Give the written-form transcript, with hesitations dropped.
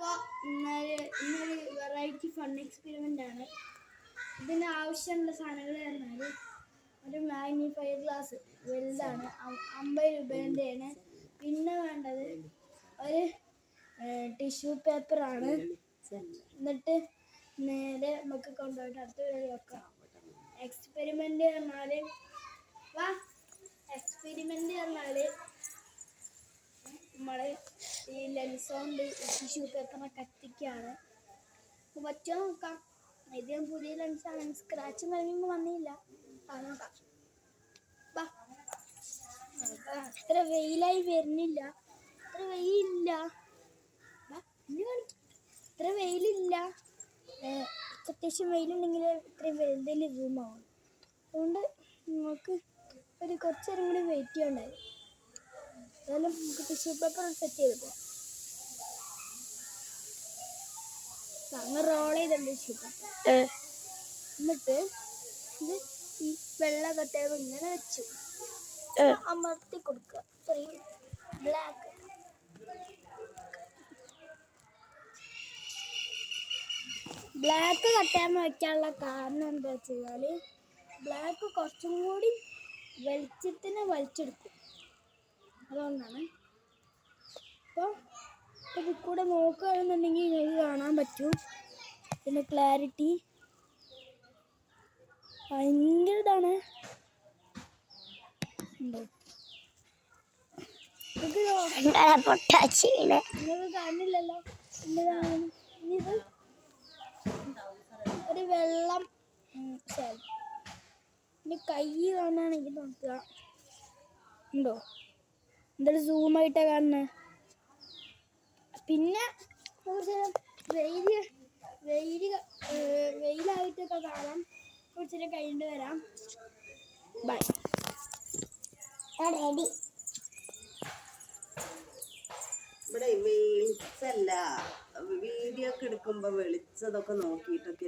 അപ്പോൾ ഇന്നൊരു variety fun experiment ആണ്. ഇതിന് ആവശ്യമുള്ള സാധനങ്ങൾ പറഞ്ഞാൽ ഒരു മാഗ്നിഫയർ ഗ്ലാസ് വലുതാണ്, 50 രൂപേൻ്റെയാണ്. പിന്നെ വേണ്ടത് ഒരു ടിഷ്യൂ പേപ്പറാണ്. എന്നിട്ട് നേരെ നമുക്ക് കൊണ്ടുപോയിട്ട് അടുത്ത വീഡിയോ വെക്കാം. എക്സ്പെരിമെൻ്റ് പറഞ്ഞാൽ നമ്മൾ ഈ ലെൻസ് കൊണ്ട് ടിഷ്യൂ പേപ്പറിനെ കത്തിക്കുകയാണ്. പറ്റുമോ നോക്കാം. ഇത് പുതിയ ലെൻസാണ്, സ്ക്രാച്ചും കാര്യമൊന്നും വന്നില്ല. നോക്കാം. അത്ര വെയിലായി വരുന്നില്ല, അത്ര വെയിലില്ല, ഇത്ര വെയിലില്ല. അത്യാവശ്യം വെയിലുണ്ടെങ്കിൽ ഇത്രയും വലുതിൽ റൂമാവും. അതുകൊണ്ട് നമുക്ക് കുറച്ച് നേരം കൂടി വെയിറ്റ് ചെയ്യണ്ടായി. എന്നാലും നമുക്ക് ടിഷ്യൂ പേപ്പർ സെറ്റ് ചെയ്ത് പോകാം. അങ്ങ് റോൾ ചെയ്തിട്ടുണ്ട് ടിഷ്യൂ പേപ്പർ. എന്നിട്ട് ഇത് ഈ വെള്ള കട്ടകൾ ഇങ്ങനെ വെച്ചു അമർത്തി കൊടുക്കുക. ചെറിയ ബ്ലാക്ക് കട്ടയാന്ന് വയ്ക്കാനുള്ള കാരണം എന്താ വെച്ച് കഴിഞ്ഞാൽ ബ്ലാക്ക് കുറച്ചും കൂടി വെളിച്ചത്തിനെ വലിച്ചെടുക്കും, അതുകൊണ്ടാണ്. അപ്പോൾ ഇതിൽ കൂടെ നോക്കുകയാണെന്നുണ്ടെങ്കിൽ നിങ്ങൾക്ക് കാണാൻ പറ്റും. പിന്നെ ക്ലാരിറ്റി ഭയങ്കര ഇതാണ്. നിങ്ങൾക്ക് കാണില്ലല്ലോ എന്താണ് ഇത്? ഒരു വെള്ളം ഇനി കൈ കാണുകയാണെങ്കിൽ നോക്കുക, ഉണ്ടോ? എന്തൊരു സൂമായിട്ടാണ് കാണുന്നത്. പിന്നെ വെയിലായിട്ടൊക്കെ കാണാം. കുറച്ചേരം കഴിഞ്ഞിട്ട് വരാം. ബൈ. റെഡി. ഇവിടെ വെളിച്ചല്ല, വീഡിയോ ഒക്കെ എടുക്കുമ്പോ വെളിച്ചതൊക്കെ നോക്കിയിട്ടൊക്കെ